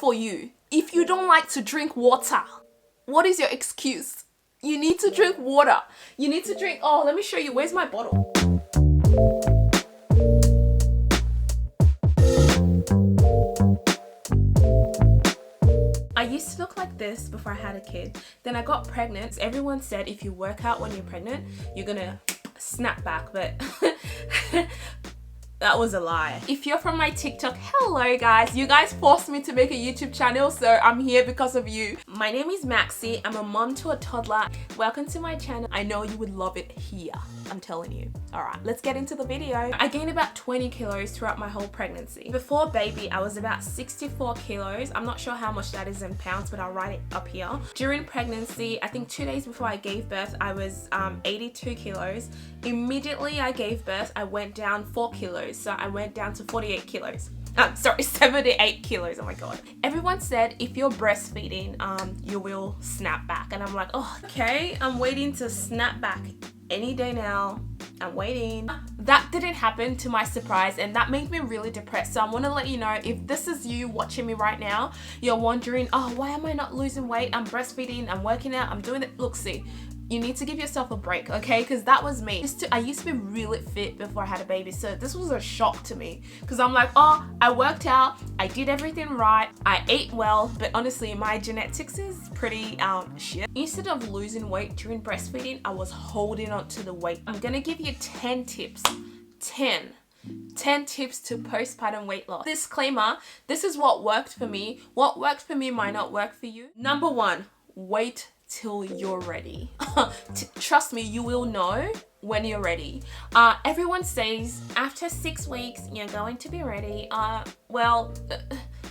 for you. If you don't like to drink water, what is your excuse? You need to drink water. You need to drink, oh, let me show you, where's my bottle? I used to look like this before I had a kid. Then I got pregnant. Everyone said if you work out when you're pregnant, you're gonna snap back, but that was a lie. If you're from my TikTok, hello guys. You guys forced me to make a YouTube channel, so I'm here because of you. My name is Maxi. I'm a mom to a toddler. Welcome to my channel. I know you would love it here. I'm telling you. All right, let's get into the video. I gained about 20 kilos throughout my whole pregnancy. Before baby, I was about 64 kilos. I'm not sure how much that is in pounds, but I'll write it up here. During pregnancy, I think 2 days before I gave birth, I was 82 kilos. Immediately I gave birth, I went down 4 kilos. So I went down to 48 kilos. 78 kilos, oh my God. Everyone said if you're breastfeeding, you will snap back. And I'm like, oh, okay, I'm waiting to snap back any day now. I'm waiting. That didn't happen, to my surprise, and that made me really depressed. So I want to let you know, if this is you watching me right now, you're wondering, oh, why am I not losing weight? I'm breastfeeding, I'm working out, I'm doing it. Look, see, you need to give yourself a break, okay? Because that was me. I used to be really fit before I had a baby, so this was a shock to me. Because I'm like, oh, I worked out, I did everything right, I ate well, but honestly, my genetics is pretty shit. Instead of losing weight during breastfeeding, I was holding on to the weight. I'm gonna give you 10 tips. 10 tips to postpartum weight loss. Disclaimer, this is what worked for me. What worked for me might not work for you. Number 1, wait till you're ready. Trust me, you will know when you're ready. Everyone says after 6 weeks you're going to be ready.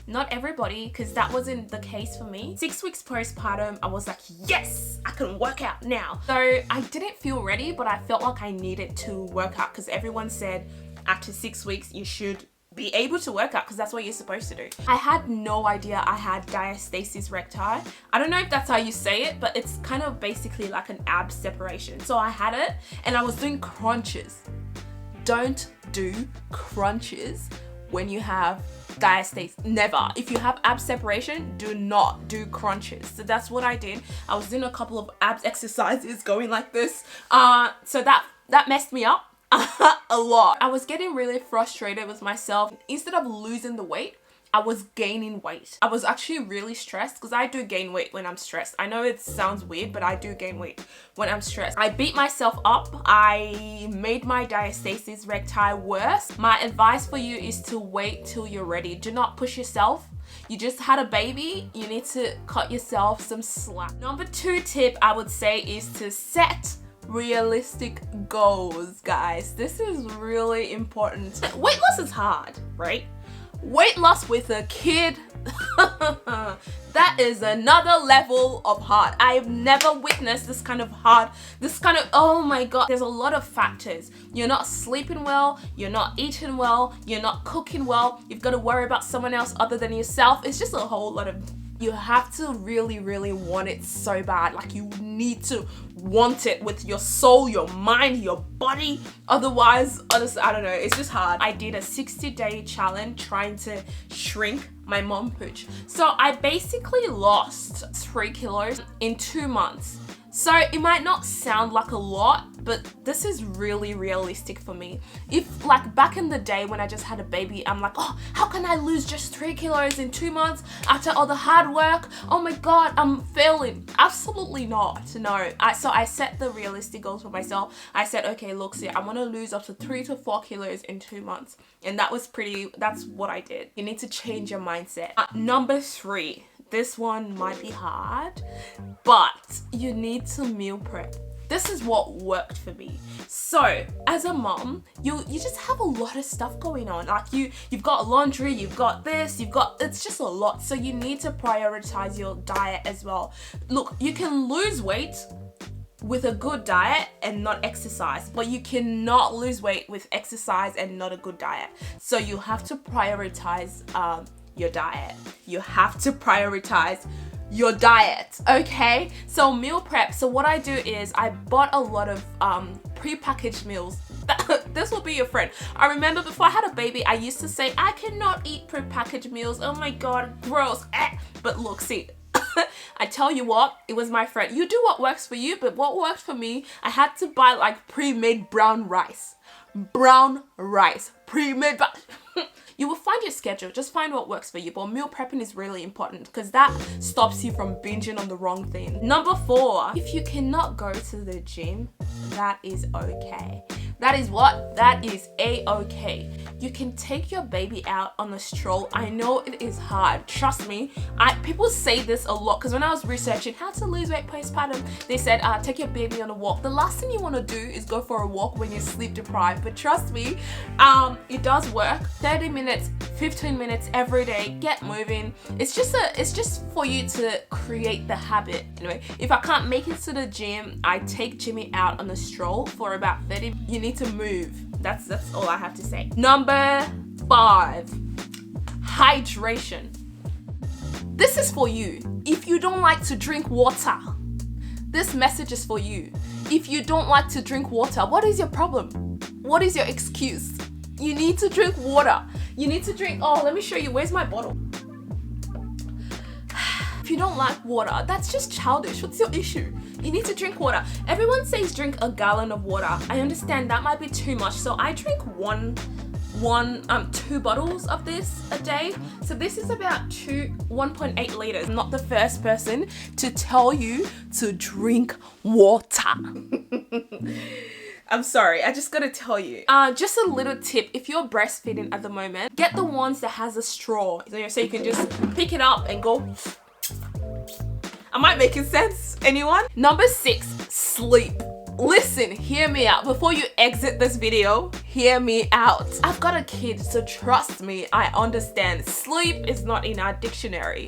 Not everybody, because that wasn't the case for me. 6 weeks postpartum, I was like, yes, I can work out now. So I didn't feel ready, but I felt like I needed to work out because everyone said after 6 weeks you should be able to work out because that's what you're supposed to do. I had no idea I had diastasis recti. I don't know if that's how you say it, but it's kind of basically like an ab separation. So I had it and I was doing crunches. Don't do crunches when you have diastasis. Never. If you have ab separation, do not do crunches. So that's what I did. I was doing a couple of abs exercises going like this. So that messed me up a lot. I was getting really frustrated with myself. Instead of losing the weight, I was gaining weight. I was actually really stressed because I do gain weight when I'm stressed. I know it sounds weird, but I do gain weight when I'm stressed. I beat myself up. I made my diastasis recti worse. My advice for you is to wait till you're ready. Do not push yourself. You just had a baby, you need to cut yourself some slack. Number 2 tip I would say is to set realistic goals, guys. This is really important. Weight loss is hard, right? Weight loss with a kid, that is another level of hard. I've never witnessed this kind of hard, oh my God. There's a lot of factors. You're not sleeping well, you're not eating well, you're not cooking well, you've got to worry about someone else other than yourself. It's just a whole lot of, you have to really, really want it so bad. Like, you need to want it with your soul, your mind, your body. Otherwise, honestly, I don't know, it's just hard. I did a 60-day challenge trying to shrink my mom pooch. So I basically lost 3 kilos in 2 months. So it might not sound like a lot, but this is really realistic for me. If like back in the day when I just had a baby, I'm like, oh, how can I lose just 3 kilos in 2 months after all the hard work? Oh my God, I'm failing. Absolutely not, no. So I set the realistic goals for myself. I said, okay, look, see, I want to lose up to 3 to 4 kilos in 2 months. And that's what I did. You need to change your mindset. Number 3. This one might be hard, but you need to meal prep. This is what worked for me. So as a mom, you just have a lot of stuff going on. Like you've got laundry, you've got this, it's just a lot. So you need to prioritize your diet as well. Look, you can lose weight with a good diet and not exercise, but you cannot lose weight with exercise and not a good diet. So you have to prioritize your diet. You have to prioritize your diet, okay? So meal prep. So what I do is I bought a lot of pre-packaged meals This will be your friend. I remember before I had a baby, I used to say, I cannot eat prepackaged meals. Oh my God, gross. But look, see, I tell you what, it was my friend. You do what works for you, but what worked for me, I had to buy like pre-made brown rice. Brown rice. Pre-made. You will find your schedule. Just find what works for you. But meal prepping is really important because that stops you from binging on the wrong thing. Number 4, if you cannot go to the gym, that is okay. That is what? That is a-okay. You can take your baby out on a stroll. I know it is hard. Trust me. People say this a lot because when I was researching how to lose weight postpartum, they said take your baby on a walk. The last thing you want to do is go for a walk when you're sleep deprived. But trust me, it does work. 30 minutes, 15 minutes every day. Get moving. It's just for you to create the habit. Anyway, if I can't make it to the gym, I take Jimmy out on a stroll for about 30. You need to move. That's all I have to say. Number 5, hydration. This is for you. If you don't like to drink water, this message is for you. If you don't like to drink water, what is your problem? What is your excuse? You need to drink water. You need to drink, oh, let me show you. Where's my bottle? If you don't like water, that's just childish. What's your issue? You need to drink water. Everyone says drink a gallon of water. I understand that might be too much. So I drink 2 bottles of this a day. So this is about 1.8 liters. I'm not the first person to tell you to drink water. I'm sorry, I just gotta tell you. Just a little tip, if you're breastfeeding at the moment, get the ones that has a straw. So you can just pick it up and go. Am I making sense? Anyone? Number 6, sleep. Listen, hear me out. Before you exit this video, hear me out. I've got a kid, so trust me, I understand. Sleep is not in our dictionary.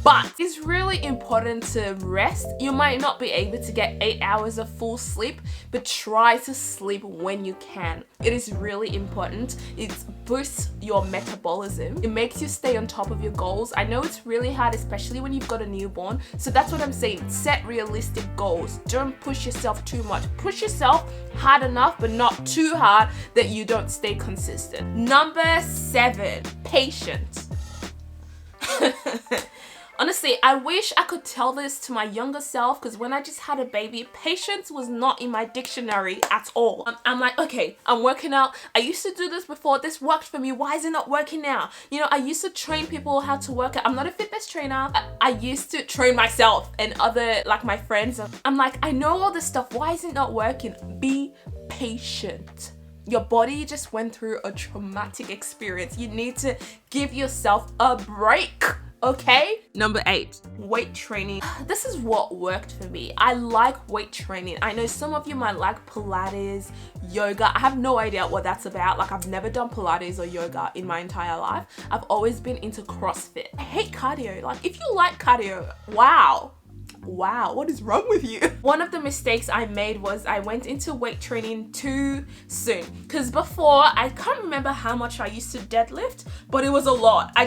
But it's really important to rest. You might not be able to get 8 hours of full sleep, but try to sleep when you can. It is really important. It boosts your metabolism. It makes you stay on top of your goals. I know it's really hard, especially when you've got a newborn. So that's what I'm saying. Set realistic goals. Don't push yourself too much. Push yourself hard enough, but not too hard that you don't stay consistent. Number 7, patience. Honestly, I wish I could tell this to my younger self because when I just had a baby, patience was not in my dictionary at all. I'm like, okay, I'm working out. I used to do this before. This worked for me. Why is it not working now? You know, I used to train people how to work out. I'm not a fitness trainer. I used to train myself and other, like my friends. I'm like, I know all this stuff. Why is it not working? Be patient. Your body just went through a traumatic experience. You need to give yourself a break. Okay? Number 8, weight training. This is what worked for me. I like weight training. I know some of you might like Pilates, yoga. I have no idea what that's about. Like, I've never done Pilates or yoga in my entire life. I've always been into CrossFit. I hate cardio. Like, if you like cardio, wow, what is wrong with you? One of the mistakes I made was I went into weight training too soon. Because before, I can't remember how much I used to deadlift, but it was a lot. I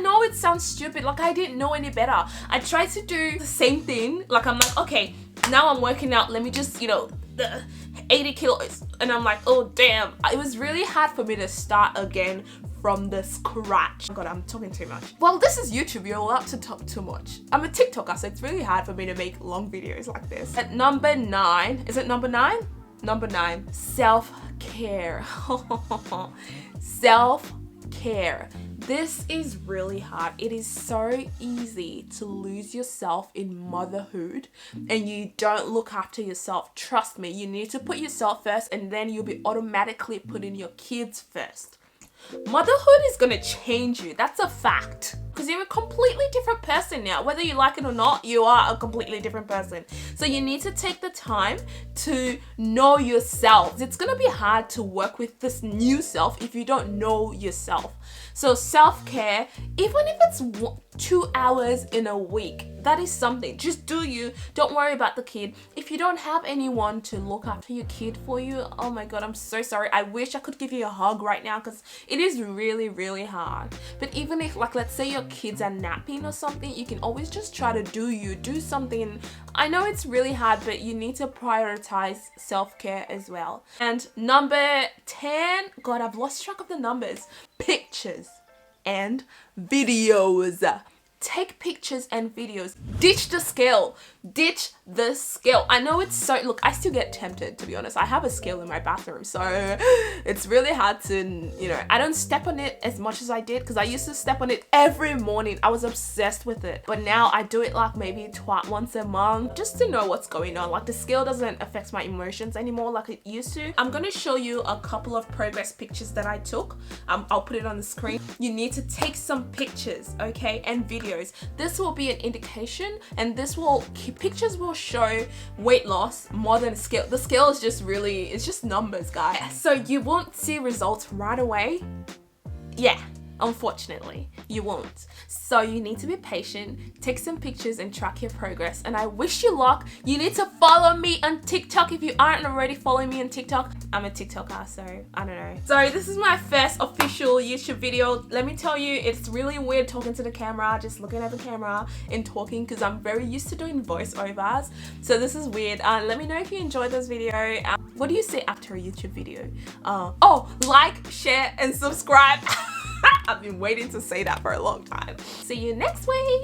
know it sounds stupid, like I didn't know any better. I tried to do the same thing. Like, I'm like, okay, now I'm working out. Let me just, the 80 kilos. And I'm like, oh damn. It was really hard for me to start again from the scratch. Oh God, I'm talking too much. Well, this is YouTube. You're allowed to talk too much. I'm a TikToker, so it's really hard for me to make long videos like this. At number 9, is it number 9? Number 9, self-care. Self-care. This is really hard. It is so easy to lose yourself in motherhood and you don't look after yourself. Trust me, you need to put yourself first and then you'll be automatically putting your kids first. Motherhood is gonna change you. That's a fact. Because you're a completely different person now. Whether you like it or not, you are a completely different person. So you need to take the time to know yourself. It's gonna be hard to work with this new self if you don't know yourself. So self-care, even if it's 2 hours in a week. That is something. Just do you. Don't worry about the kid. If you don't have anyone to look after your kid for you, oh my god, I'm so sorry. I wish I could give you a hug right now because it is really, really hard. But even if, like, let's say your kids are napping or something, you can always just try to do something. I know it's really hard, but you need to prioritize self-care as well. And number 10, god, I've lost track of the numbers. Pictures and videos. Take pictures and videos. Ditch the scale. Ditch the scale. I know it's so, look, I still get tempted, to be honest. I have a scale in my bathroom, so it's really hard to, you know, I don't step on it as much as I did because I used to step on it every morning. I was obsessed with it. But now I do it like maybe once a month just to know what's going on. Like the scale doesn't affect my emotions anymore like it used to. I'm going to show you a couple of progress pictures that I took. I'll put it on the screen. You need to take some pictures, okay, and videos. This will be an indication, and pictures will show weight loss more than a scale. The scale is just really, it's just numbers, guys. So you won't see results right away. Yeah, unfortunately, you won't. So you need to be patient, take some pictures and track your progress. And I wish you luck. You need to follow me on TikTok if you aren't already following me on TikTok. I'm a TikToker, so I don't know. So this is my first official YouTube video. Let me tell you, it's really weird talking to the camera, just looking at the camera and talking because I'm very used to doing voiceovers. So this is weird. Let me know if you enjoyed this video. What do you say after a YouTube video? Oh, like, share, and subscribe. I've been waiting to say that for a long time. See you next week.